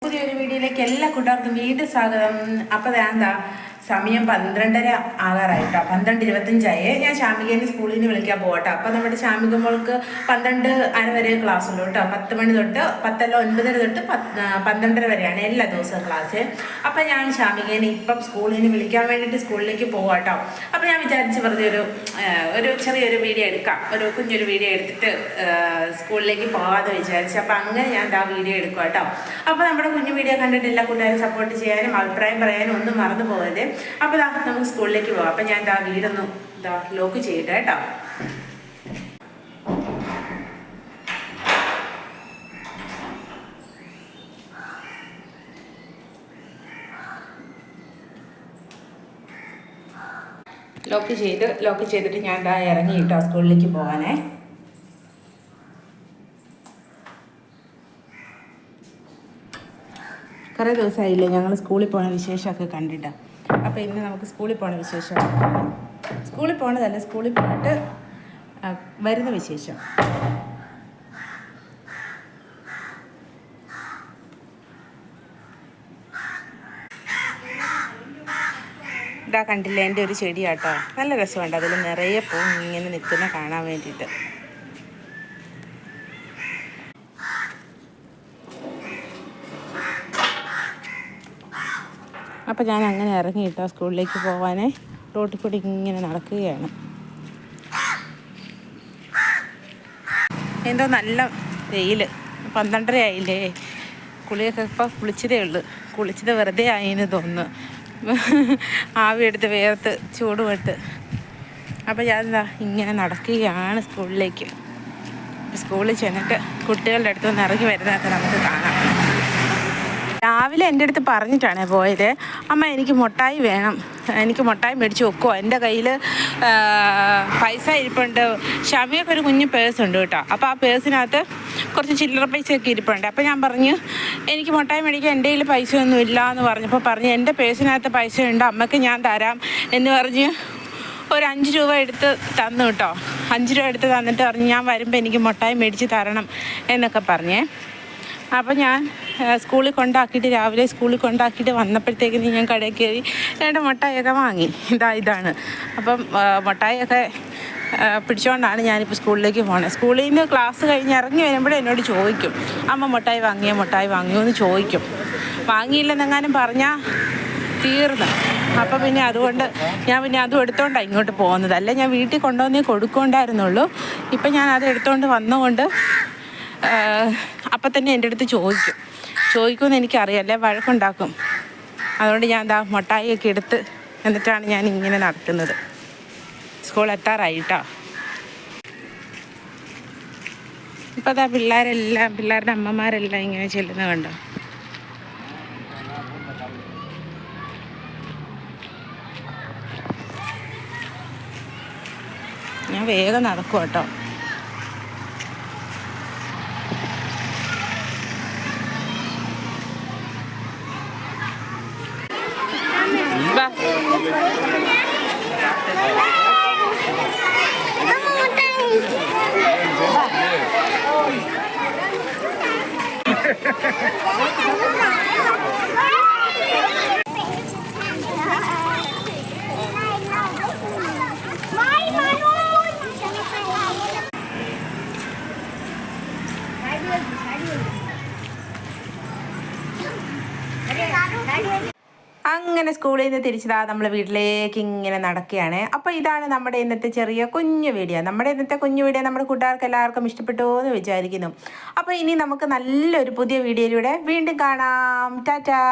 പുതിയൊരു വീഡിയോയിലേക്ക് എല്ലാ കൂട്ടുകാർക്കും വീണ്ടും സ്വാഗതം. അപ്പോൾ എന്താ സമയം 12:30 ആകാറായിട്ടോ, 12:25 ഞാൻ ശാമികേനെ സ്കൂളിൽ നിന്ന് വിളിക്കാൻ പോകട്ടോ. അപ്പോൾ നമ്മുടെ ശാമിക മോൾക്ക് 12:30 വരെ ക്ലാസ് ഉള്ളൂ കേട്ടോ. 10 മണി തൊട്ട് 9:30 തൊട്ട് 12:30 വരെയാണ് എല്ലാ ദിവസവും ക്ലാസ്. അപ്പോൾ ഞാൻ ശാമികേനെ ഇപ്പം സ്കൂളിൽ നിന്ന് വിളിക്കാൻ വേണ്ടിയിട്ട് സ്കൂളിലേക്ക് പോകാട്ടോ. അപ്പോൾ ഞാൻ വിചാരിച്ച് വെറുതെ ഒരു ചെറിയൊരു വീഡിയോ എടുക്കാം, കുഞ്ഞൊരു വീഡിയോ എടുത്തിട്ട് സ്കൂളിലേക്ക് പോകാമെന്ന് വിചാരിച്ചു. അപ്പോൾ അങ്ങനെ ഞാൻ വീഡിയോ എടുക്കുക കേട്ടോ. അപ്പോൾ നമ്മുടെ കുഞ്ഞു വീഡിയോ കണ്ടിട്ട് എല്ലാ കൂട്ടുകാരും സപ്പോർട്ട് ചെയ്യാനും അഭിപ്രായം പറയാനും ഒന്നും മറന്നു പോകരുത്. അപ്പോൾ നമുക്ക് സ്കൂളിലേക്ക് പോകാം. അപ്പോൾ ഞാൻ വീടൊന്ന് ലോക്ക് ചെയ്യട്ടെ കേട്ടോ. ലോക്ക് ചെയ്തിട്ട് ഞാൻ ഇറങ്ങി കേട്ടോ സ്കൂളിലേക്ക് പോകാനേ. കുറേ ദിവസമായില്ലേ ഞങ്ങൾ സ്കൂളിൽ പോണ വിശേഷമൊക്കെ കണ്ടിട്ട്. അപ്പോൾ ഇന്ന് നമുക്ക് സ്കൂളിൽ പോണ വിശേഷം, സ്കൂളിൽ പോണതല്ല, സ്കൂളിൽ പോയിട്ട് വരുന്ന വിശേഷം. ഇതാ കണ്ടില്ലേ, എൻ്റെ ഒരു ചെടിയാട്ടോ, നല്ല രസമുണ്ട്. അതിൽ നിറയെ പൂ ഇങ്ങനെ നിൽക്കുന്ന കാണാൻ വേണ്ടിയിട്ട്. അപ്പോൾ ഞാൻ അങ്ങനെ ഇറങ്ങിയിട്ടോ സ്കൂളിലേക്ക് പോകാനേ. റോട്ടിൽ കൂടി ഇങ്ങനെ നടക്കുകയാണ്. എന്തോ നല്ല വെയിൽ, 12:30 ആയില്ലേ. കുളിയൊക്കെ ഇപ്പോൾ കുളിച്ചതേ ഉള്ളൂ. കുളിച്ചത് വെറുതെ ആയിന്ന് തോന്നുന്നു, ആവി എടുത്ത് വേർത്ത് ചൂടുപെട്ട്. അപ്പോൾ ഞാൻ ഇങ്ങനെ നടക്കുകയാണ് സ്കൂളിലേക്ക്. സ്കൂളിൽ ചെന്നിട്ട് കുട്ടികളുടെ അടുത്ത് നിന്ന് ഇറങ്ങി വരുന്നതൊക്കെ നമുക്ക് കാണാം. രാവിലെ എൻ്റെ അടുത്ത് പറഞ്ഞിട്ടാണ് പോയത്, അമ്മ എനിക്ക് മിഠായി വേണം, എനിക്ക് മിഠായി മേടിച്ച് വെക്കുമോ, എൻ്റെ കയ്യിൽ പൈസ ഇരിപ്പുണ്ട്. ഷമിയൊക്കെ ഒരു കുഞ്ഞു പേഴ്സുണ്ട് കേട്ടോ. അപ്പോൾ ആ പേഴ്സിനകത്ത് കുറച്ച് ചില്ലറ പൈസയൊക്കെ ഇരിപ്പുണ്ട്. അപ്പോൾ ഞാൻ പറഞ്ഞു എനിക്ക് മിഠായി മേടിക്കാൻ എൻ്റെ കയ്യിൽ പൈസ ഒന്നും ഇല്ല എന്ന് പറഞ്ഞപ്പോൾ പറഞ്ഞു എൻ്റെ പേഴ്സിനകത്ത് പൈസ ഉണ്ട്, അമ്മയ്ക്ക് ഞാൻ തരാം എന്ന് പറഞ്ഞ് ഒരു 5 രൂപ എടുത്ത് തന്നു കേട്ടോ. 5 രൂപ എടുത്ത് തന്നിട്ട് പറഞ്ഞു ഞാൻ വരുമ്പോൾ എനിക്ക് മിഠായി മേടിച്ച് തരണം എന്നൊക്കെ പറഞ്ഞേ. അപ്പോൾ ഞാൻ സ്കൂളിൽ കൊണ്ടാക്കിയിട്ട്, രാവിലെ സ്കൂളിൽ കൊണ്ടാക്കിയിട്ട് വന്നപ്പോഴത്തേക്കിന് ഞാൻ കടയിൽ കയറി 2 മിഠായിയൊക്കെ വാങ്ങി. ഇതാണ്. അപ്പം മിഠായിയൊക്കെ പിടിച്ചുകൊണ്ടാണ് ഞാനിപ്പോൾ സ്കൂളിലേക്ക് പോകുന്നത്. സ്കൂളിൽ നിന്ന് ക്ലാസ് കഴിഞ്ഞ് ഇറങ്ങി വരുമ്പോഴേ എന്നോട് ചോദിക്കും, അമ്മ മിഠായി വാങ്ങിയോ എന്ന് ചോദിക്കും. വാങ്ങിയില്ലെന്നെങ്ങാനും പറഞ്ഞാൽ തീർന്ന്. അപ്പോൾ പിന്നെ അതുകൊണ്ട് ഞാൻ അതും എടുത്തോണ്ടാണ് ഇങ്ങോട്ട് പോകുന്നത്. അല്ല ഞാൻ വീട്ടിൽ കൊണ്ടുവന്നേ കൊടുക്കൊണ്ടായിരുന്നുള്ളൂ. ഇപ്പം ഞാൻ അത് എടുത്തുകൊണ്ട് വന്നുകൊണ്ട് അപ്പം തന്നെ എൻ്റെ അടുത്ത് ചോദിക്കുമെന്ന് എനിക്കറിയാമല്ലേ, വഴക്കുണ്ടാക്കും. അതുകൊണ്ട് ഞാൻ മിഠായിയൊക്കെ എടുത്ത് എന്നിട്ടാണ് ഞാൻ ഇങ്ങനെ നടക്കുന്നത്. സ്കൂൾ എത്താറായിട്ടോ. ഇപ്പം പിള്ളേരുടെ അമ്മമാരെല്ലാം ഇങ്ങനെ ചെല്ലുന്നത് കണ്ടോ. ഞാൻ വേഗം നടക്കും കേട്ടോ. അങ്ങനെ സ്കൂളിൽ നിന്ന് തിരിച്ചതാ നമ്മൾ വീട്ടിലേക്ക് ഇങ്ങനെ നടക്കുകയാണ്. അപ്പോൾ ഇതാണ് നമ്മുടെ ഇന്നത്തെ കുഞ്ഞു വീഡിയോ. നമ്മുടെ കൂട്ടുകാർക്ക് എല്ലാവർക്കും ഇഷ്ടപ്പെട്ടു എന്ന് വിചാരിക്കുന്നു. അപ്പോൾ ഇനി നമുക്ക് നല്ലൊരു പുതിയ വീഡിയോയിലൂടെ വീണ്ടും കാണാം. ടാറ്റാ.